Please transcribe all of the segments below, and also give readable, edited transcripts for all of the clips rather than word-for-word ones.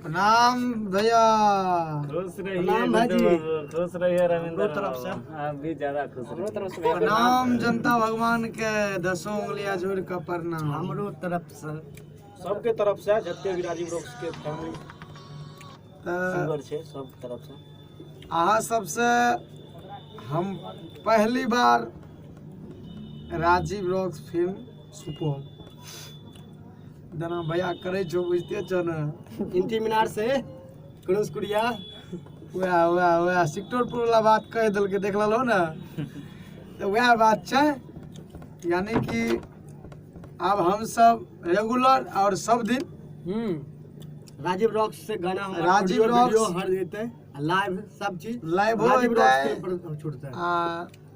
प्रणाम भैया। खुश रहिए। प्रणाम भाजी। खुश रहिए रविंद्र तरफ से आप भी ज्यादा खुश रहिए। प्रणाम जनता भगवान के 10 उंगलियां जोड़ के प्रणाम हमरो तरफ से सबके तरफ से जते भी राजीव रॉक्स के फैमिली सिंगर छे सब तरफ से अहाँ सबसे हम पहली बार राजीव रॉक्स फिल्म सुपौल जना भैया करे छो बुझते छो ना इंटी मीनार से कुरुस कुड़िया वह सिक्टरपुर वाला बात कह दिल के देख लो ना तो वह बात है। यानी कि अब हम सब रेगुलर और सब दिन राजीव रॉक्स से गाना हम राजीव रॉक्स हर देते हैं लाइव सब चीज लाइव राजीव होता रॉक्स है के ऊपर छूटता है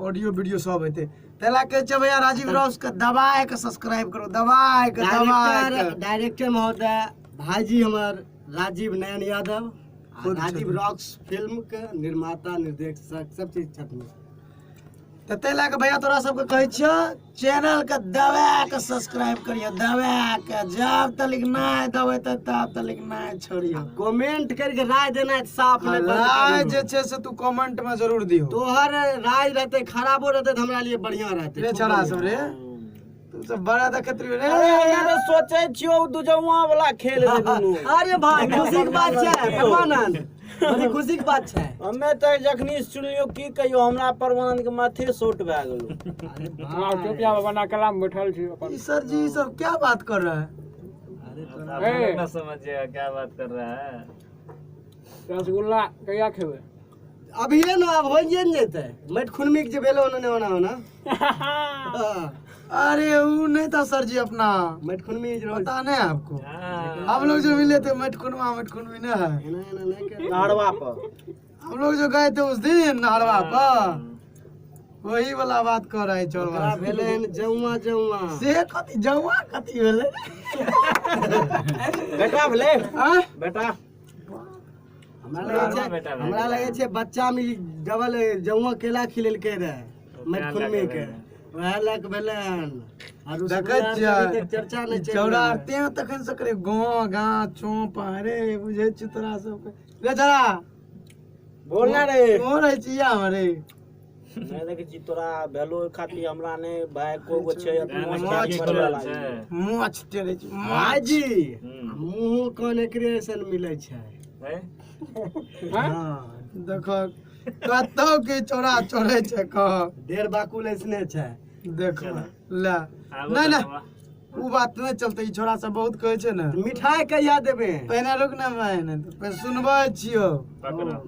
ऑडियो वीडियो सब होते तेला के छ भैया राजीव रॉक्स के दबाए के सब्सक्राइब करो दबाए के डायरेक्टर महोदय भाईजी हमार राजीव नयन यादव राजीव रॉक्स फिल्म के निर्माता निर्देशक सब चीज छथिन। तो तेला के भैया तोरा सबके कहै छियो चैनल के दबा के सब्सक्राइब करियो दबा के जब तक नहीं दबे तब तक नहीं छोड़ियो कमेंट करके राय देना है साफ नहीं राय जे छे से तू कमेंट में जरूर दियो। तोहर राय रहते खराबो रहते तो हमरा लिए बढ़िया रहते रे छोरा सब रे तू सब बड़ा देखत रे अरे सोचे छियो दुजवा वाला खेल रे दुनु। अरे भाई खुशी की बात छै परमानंद बड़ी खुशी की बात छै। हमें तो जखनी सुनियो की कहियो हमरा परमानंद के माथे सोट भए गेलो। अरे चुपिया बना कलाम बैठल छी अपन। सर जी सब क्या बात कर रहा है? अरे ना समझिएगा क्या बात कर रहा है। रसगुल्ला कहिया खेबे? अभी ये ना अब होइए न जेते मट खुनमी के जे भेलो ओने होना अरे वो नहीं था सर जी अपना मट खुनमी जो पता नहीं आपको हम लोग जो मिले थे मट खुनवी नहीं है नाड़वा पर हम लोग जो गए थे उस दिन नाड़वा पर वही वाला बात कर रहे चोरवा भेले जौवा से कथि जौवा कथि भेले बेटा भेले हां बेटा हमरा लगे छै बच्चा में डबल जौवा केला खिलेल के रहे मट खुनमी के वह लक भेलन और चर्चा नहीं चौड़ा ते तखन से करे गांव गां चौप अरे बुझे छी तोरा सब रे जरा बोलना रे कौन है चिया हमरे मैं देखे छी तोरा भेलो खाती हमरा ने भाई को गो छै मोछ टेरे छी भाईजी मुंह कोन एकरेसन मिलै छै हां देखो कतो के चोरा चोरे छै कह डेढ़ बाकुल ऐसने छै देखो ला नहीं ना वो बात नहीं चलते ई छोरा सब बहुत कहे छै ना मिठाई कहिया देबे पहले रुक ना मैं तो सुनबे छियो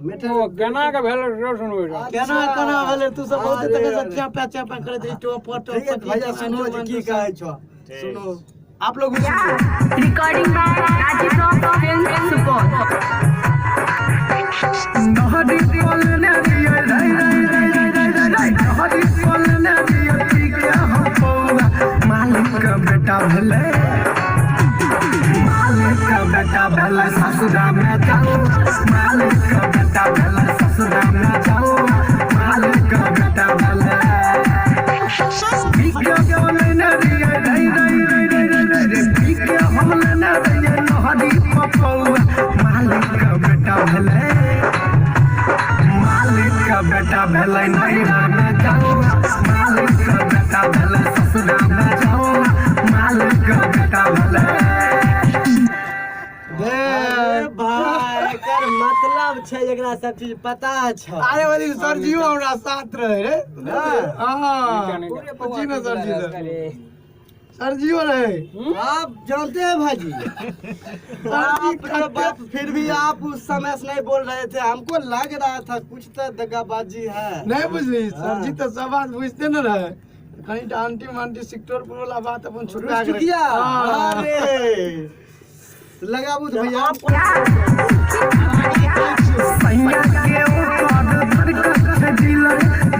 मिठाई केना के भेल रो सुनबे केना भेले तू सब बहुत तक से चापा करे दे तो फोटो भैया सुनो जे की कहै छो सुनो आप लोग सुनो recording by Rajiv rocks film Supaul. नहरी बोलने दिए नहरी बोलने दिए ठीक है हम पौला मालिक का बेटा भले मालिक का बेटा भले ससुरा में जाओ मालिक का बेटा भले ससुरा में जाओ मालिक का बेटा भले ठीक है बोलने दिए ठीक है हम लेने दिए नहरी पौला मालिक का बेटा भले मालिक का बेटा भले नैरा में जाओ मालिक का बेटा भले ससुरा में जाओ मालिक का बेटा भले भाई कर मतलब छै एकरा सब चीज पता छ। अरे वो सर जी हमरा साथ रहे रे हां पूछी ना सर जी सर जी रहे आप जानते हैं भाजी आप फिर भी आप उस समय से नहीं बोल रहे थे हमको लग रहा था कुछ तो दगाबाजी है नहीं बुझली सर जी तो सब बात बुझते न रहे कहीं आंटी मांटी सेक्टर वाला बात अपन छुटा किया अरे लगा बुझ भैया सैया के ऊपर धड़कन से दिल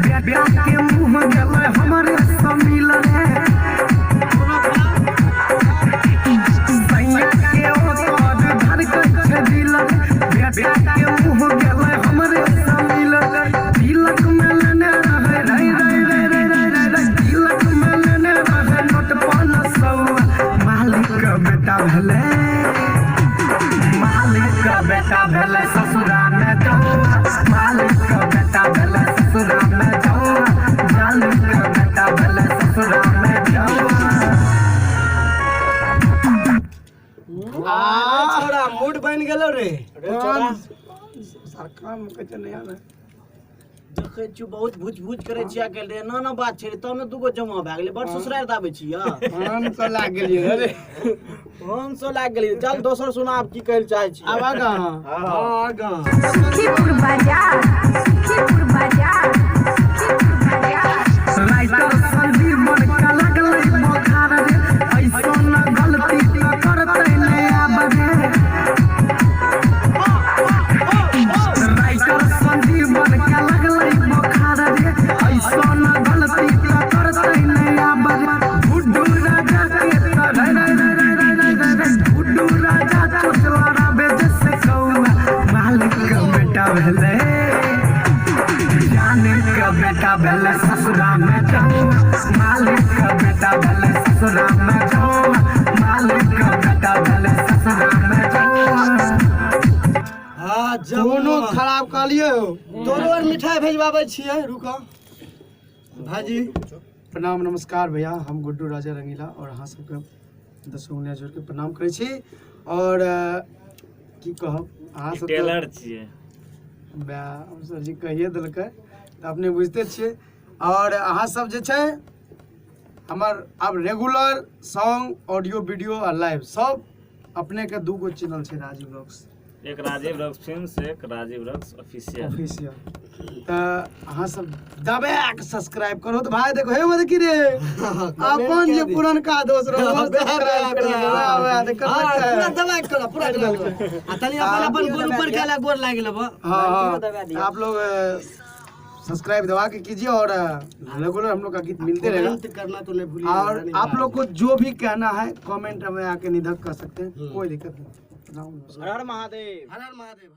बेटा के मुंह गले हमारे समिल रे सैया के ऊपर धड़कन से दिल बेटा के मुंह गले हमारे समिल तिलक में लेने रहे रे तिलक में लेने रहे नोट 500 मालिक का बेटा भले मालिक का बेटा भेले ससुरा में जौआ मालिक का बेटा भेले ससुरा में जौआ मालिक का बेटा भेले ससुरा में जौआ छोड़ा मूड बन गेलो रे सरकार में कहे नहीं आना देखे छी बहुत भूज भूज करे छिया गेल रे ना ना बात छै तब ने दूगो जमा भए गेलै बड़ ससुरार दाबे छी या हम तो लाग गेलिए अरे हम सो लाग गेली चल दोसर सुनाब की कहल चाहे छी अब आगा आगा सुखीपुर बाजार सुखीपुर बाजार सुखीपुर बाजार राइटर संदीप मन का लगलै बोखार रे ऐसो न गलती त करतै नहीं आबे राइटर संदीप मन का लगलै बोखार रे ऐसो न गलती त करतै नहीं आबे गुड्डू राजा के गुड्डू राजा चोचला राबे जैसे कौआ मालिक का बेटा भेले जाने का बेटा भेले ससुरा में जाऊं मालिक का बेटा भेले ससुरा में जाऊं मालिक का बेटा भेले ससुरा में जाऊं हां दोनों खराब कर लिए हो दोनों और मिठाई भेजवावे छिए रुको भाजी प्रणाम नमस्कार भैया हम गुड्डू राजा रंगीला और अहाँ सबके दसो उंगलियां जोड़ के प्रणाम करै छी और की कहब अहाँ सब टेलर छियै सर जी कहिए देलकै तऽ अपने बुझते छियै और अहाँ सब जे छै हमर अब रेगुलर सॉन्ग ऑडियो वीडियो आ लाइव सब अपने के दूगो चैनल छै राजीव रॉक्स एक राजीव रॉक्स फिल्म्स एक राजीव रॉक्स ऑफिशियल ऑफिशियल तऽ अहाँ सब दबा के सब्सक्राइब करो तो भाई देखो हे मत की रे अपन जे पुरनका दोस्त रहो सब्सक्राइब करो पूरा दबा के करो पूरा दबा के आ तनी अपन गोल ऊपर केला गोर लाग लेबो हाँ आप लोग सब्सक्राइब दबा के कीजिए और रेगुलर हम लोग का गीत मिलते रहेगा करना तो नहीं भूलिए और आप लोग को जो भी कहना है कमेंट में आके निधक कर सकते हैं कोई दिक्कत नहीं। हर हर महादेव हर हर महादेव।